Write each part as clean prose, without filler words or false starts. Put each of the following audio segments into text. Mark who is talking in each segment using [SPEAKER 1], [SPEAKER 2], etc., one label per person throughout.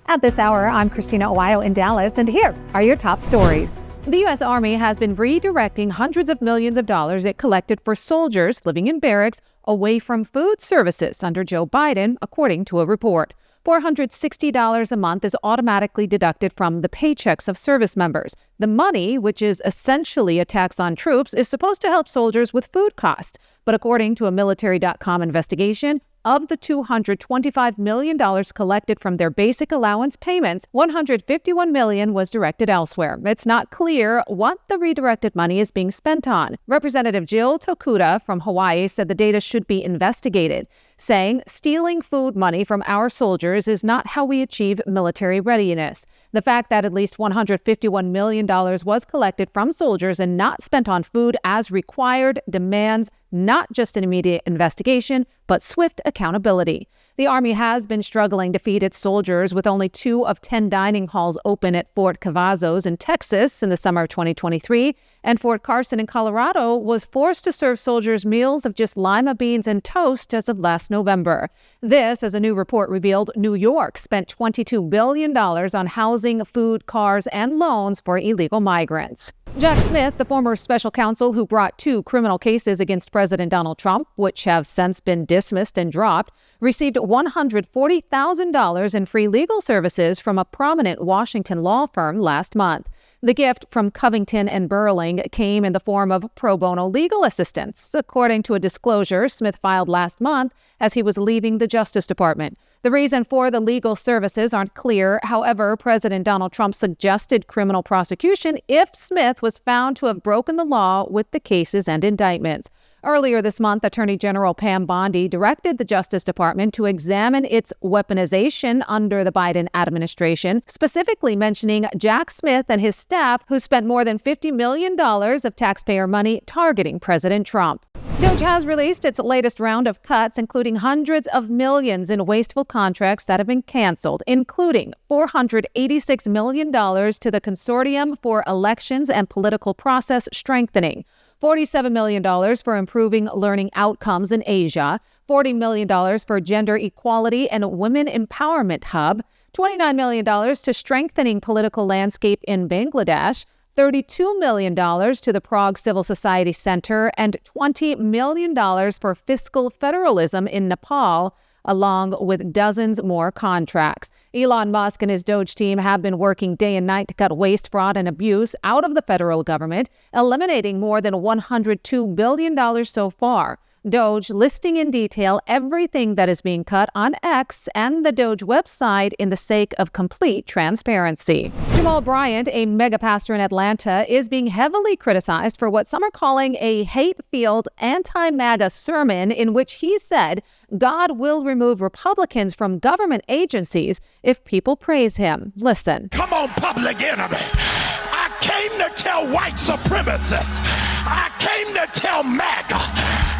[SPEAKER 1] At this hour, I'm Christina Aguayo in Dallas, and here are your top stories. The U.S. Army has been redirecting hundreds of millions of dollars it collected for soldiers living in barracks away from food services under Joe Biden, according to a report. $460 a month is automatically deducted from the paychecks of service members. The money, which is essentially a tax on troops, is supposed to help soldiers with food costs. But according to a Military.com investigation, of the $225 million collected from their basic allowance payments, $151 million was directed elsewhere. It's not clear what the redirected money is being spent on. Representative Jill Tokuda from Hawaii said the data should be investigated, saying stealing food money from our soldiers is not how we achieve military readiness. The fact that at least $151 million was collected from soldiers and not spent on food as required demands not just an immediate investigation, but swift accountability. The Army has been struggling to feed its soldiers with only 2 of 10 dining halls open at Fort Cavazos in Texas in the summer of 2023, and Fort Carson in Colorado was forced to serve soldiers meals of just lima beans and toast as of last November. This, as a new report revealed, New York spent $22 billion on housing, food, cars, and loans for illegal migrants. Jack Smith, the former special counsel who brought 2 criminal cases against President Donald Trump, which have since been dismissed and dropped, received $140,000 in free legal services from a prominent Washington law firm last month. The gift from Covington and Burling came in the form of pro bono legal assistance, according to a disclosure Smith filed last month as he was leaving the Justice Department. The reason for the legal services aren't clear. However, President Donald Trump suggested criminal prosecution if Smith was found to have broken the law with the cases and indictments. Earlier this month, Attorney General Pam Bondi directed the Justice Department to examine its weaponization under the Biden administration, specifically mentioning Jack Smith and his staff, who spent more than $50 million of taxpayer money targeting President Trump. DOGE has released its latest round of cuts, including hundreds of millions in wasteful contracts that have been canceled, including $486 million to the Consortium for Elections and Political Process Strengthening, $47 million for improving learning outcomes in Asia, $40 million for Gender Equality and Women Empowerment Hub, $29 million to strengthening political landscape in Bangladesh, $32 million to the Prague Civil Society Center, and $20 million for fiscal federalism in Nepal, along with dozens more contracts. Elon Musk and his DOGE team have been working day and night to cut waste, fraud, and abuse out of the federal government, eliminating more than $102 billion so far. DOGE listing in detail everything that is being cut on X and the DOGE website in the sake of complete transparency. Jamal Bryant, a mega pastor in Atlanta, is being heavily criticized for what some are calling a hate-filled anti-MAGA sermon in which he said God will remove Republicans from government agencies if people praise him. Listen.
[SPEAKER 2] Come on, public enemy. I came to tell white supremacists. I came to tell MAGA.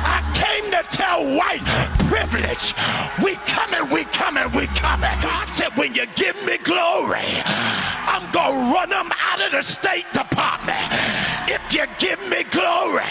[SPEAKER 2] I came to tell white privilege. We coming, we coming, we coming. God said, when you give me glory, I'm going to run them out of the State Department. If you give me glory,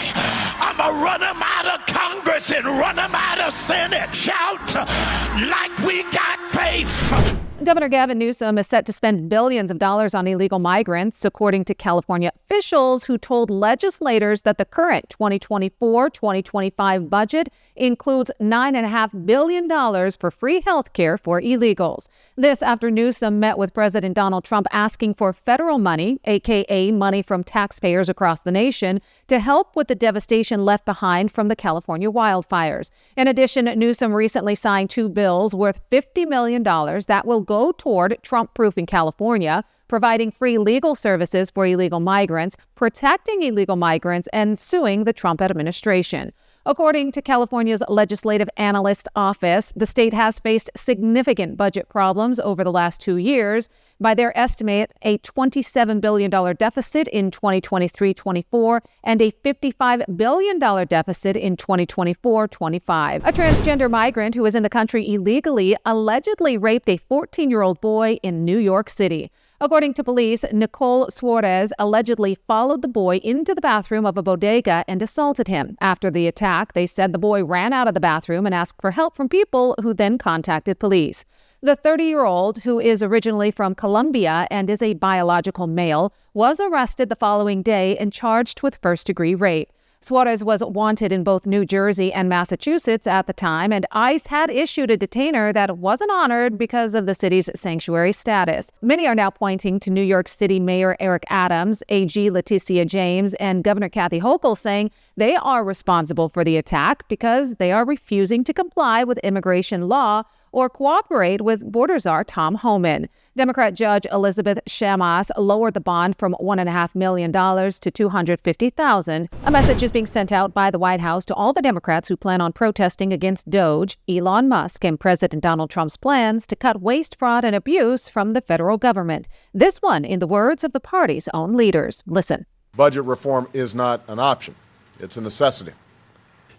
[SPEAKER 2] I'm going to run them out of Congress and run them out of Senate. Shout like we got faith.
[SPEAKER 1] Governor Gavin Newsom is set to spend billions of dollars on illegal migrants, according to California officials who told legislators that the current 2024-2025 budget includes $9.5 billion for free health care for illegals. This after Newsom met with President Donald Trump asking for federal money, aka money from taxpayers across the nation, to help with the devastation left behind from the California wildfires. In addition, Newsom recently signed 2 bills worth $50 million that will go toward Trump-proofing California, providing free legal services for illegal migrants, protecting illegal migrants, and suing the Trump administration. According to California's Legislative Analyst Office, the state has faced significant budget problems over the last 2 years. By their estimate, a $27 billion deficit in 2023-24 and a $55 billion deficit in 2024-25. A transgender migrant who was in the country illegally allegedly raped a 14-year-old boy in New York City. According to police, Nicole Suarez allegedly followed the boy into the bathroom of a bodega and assaulted him. After the attack, they said the boy ran out of the bathroom and asked for help from people who then contacted police. The 30-year-old, who is originally from Colombia and is a biological male, was arrested the following day and charged with first-degree rape. Suarez was wanted in both New Jersey and Massachusetts at the time, and ICE had issued a detainer that wasn't honored because of the city's sanctuary status. Many are now pointing to New York City Mayor Eric Adams, AG Letitia James, and Governor Kathy Hochul, saying they are responsible for the attack because they are refusing to comply with immigration law or cooperate with border czar Tom Homan. Democrat Judge Elizabeth Shamas lowered the bond from $1.5 million to $250,000. A message is being sent out by the White House to all the Democrats who plan on protesting against DOGE, Elon Musk, and President Donald Trump's plans to cut waste, fraud, and abuse from the federal government. This one in the words of the party's own leaders. Listen.
[SPEAKER 3] Budget reform is not an option. It's a necessity.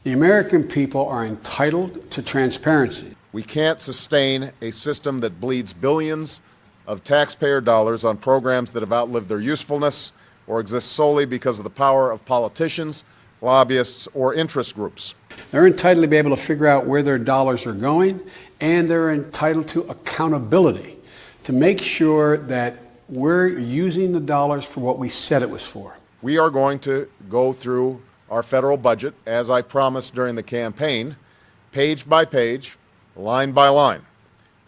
[SPEAKER 4] The American people are entitled to transparency.
[SPEAKER 3] We can't sustain a system that bleeds billions of taxpayer dollars on programs that have outlived their usefulness or exist solely because of the power of politicians, lobbyists, or interest groups.
[SPEAKER 4] They're entitled to be able to figure out where their dollars are going, and they're entitled to accountability to make sure that we're using the dollars for what we said it was for.
[SPEAKER 3] We are going to go through our federal budget, as I promised during the campaign, page by page, line by line,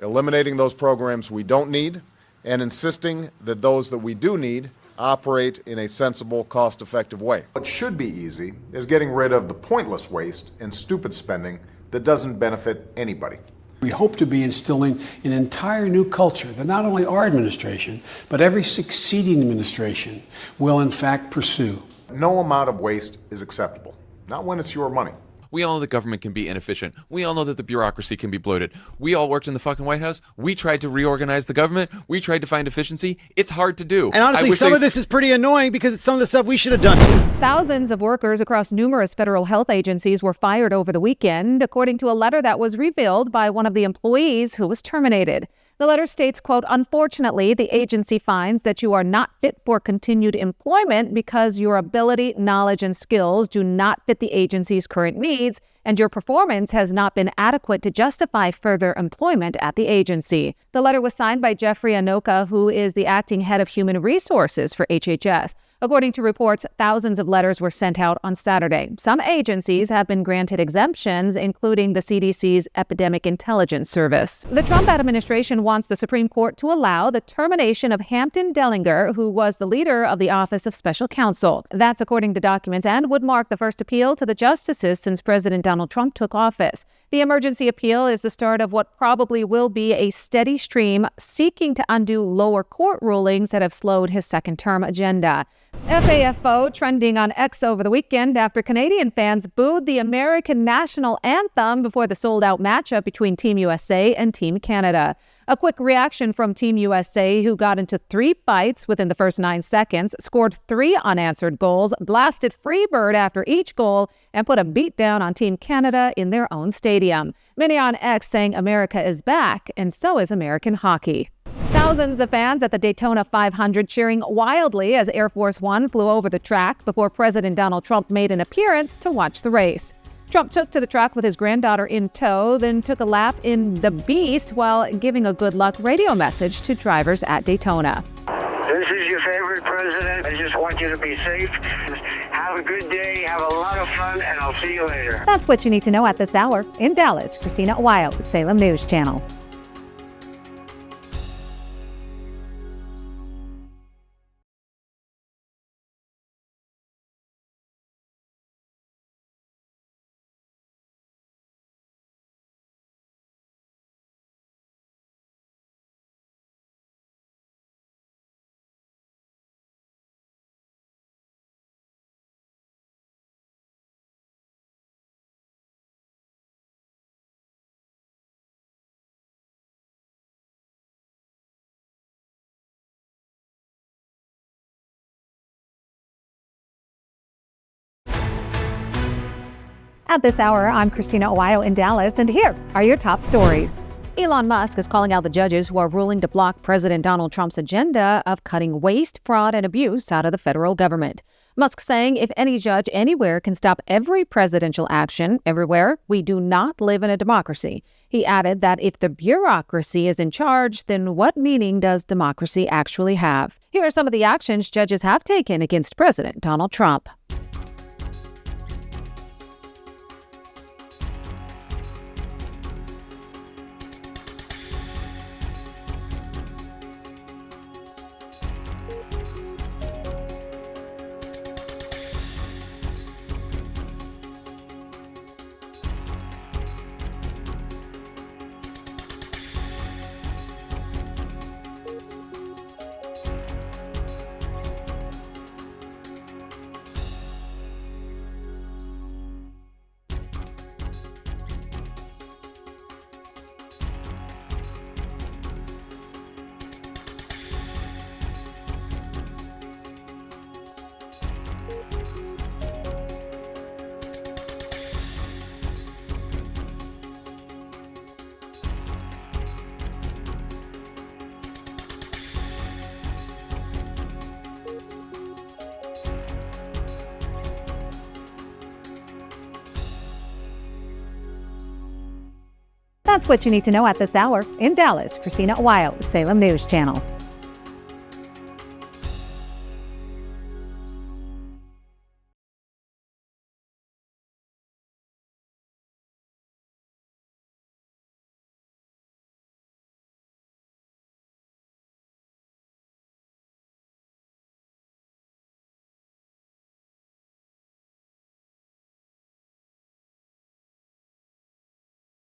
[SPEAKER 3] eliminating those programs we don't need and insisting that those that we do need operate in a sensible, cost-effective way.
[SPEAKER 5] What should be easy is getting rid of the pointless waste and stupid spending that doesn't benefit anybody.
[SPEAKER 4] We hope to be instilling an entire new culture that not only our administration, but every succeeding administration will in fact pursue.
[SPEAKER 5] No amount of waste is acceptable, not when it's your money.
[SPEAKER 6] We all know the government can be inefficient. We all know that the bureaucracy can be bloated. We all worked in the fucking White House. We tried to reorganize the government. We tried to find efficiency. It's hard to do.
[SPEAKER 7] And honestly, some of this is pretty annoying because it's some of the stuff we should have done.
[SPEAKER 1] Thousands of workers across numerous federal health agencies were fired over the weekend, according to a letter that was revealed by one of the employees who was terminated. The letter states, quote, "Unfortunately, the agency finds that you are not fit for continued employment because your ability, knowledge, and skills do not fit the agency's current needs, and your performance has not been adequate to justify further employment at the agency." The letter was signed by Jeffrey Anoka, who is the acting head of human resources for HHS. According to reports, thousands of letters were sent out on Saturday. Some agencies have been granted exemptions, including the CDC's Epidemic Intelligence Service. The Trump administration wants the Supreme Court to allow the termination of Hampton Dellinger, who was the leader of the Office of Special Counsel. That's according to documents and would mark the first appeal to the justices since President Donald Trump took office. The emergency appeal is the start of what probably will be a steady stream seeking to undo lower court rulings that have slowed his second-term agenda. FAFO trending on X over the weekend after Canadian fans booed the American national anthem before the sold-out matchup between Team USA and Team Canada. A quick reaction from Team USA, who got into 3 fights within the first 9 seconds, scored 3 unanswered goals, blasted Freebird after each goal, and put a beat down on Team Canada in their own stadium. Many on X saying America is back, and so is American hockey. Thousands of fans at the Daytona 500 cheering wildly as Air Force One flew over the track before President Donald Trump made an appearance to watch the race. Trump took to the track with his granddaughter in tow, then took a lap in the Beast while giving a good luck radio message to drivers at Daytona.
[SPEAKER 8] This is your favorite president. I just want you to be safe. Have a good day, have a lot of fun, and I'll see you later.
[SPEAKER 1] That's what you need to know at this hour. In Dallas, Christina, Aguayo, Salem News Channel. At this hour, I'm Christina Aguayo in Dallas, and here are your top stories. Elon Musk is calling out the judges who are ruling to block President Donald Trump's agenda of cutting waste, fraud, and abuse out of the federal government. Musk saying if any judge anywhere can stop every presidential action everywhere, we do not live in a democracy. He added that if the bureaucracy is in charge, then what meaning does democracy actually have? Here are some of the actions judges have taken against President Donald Trump. That's what you need to know at this hour. In Dallas, Christina, Aguayo, Salem News Channel.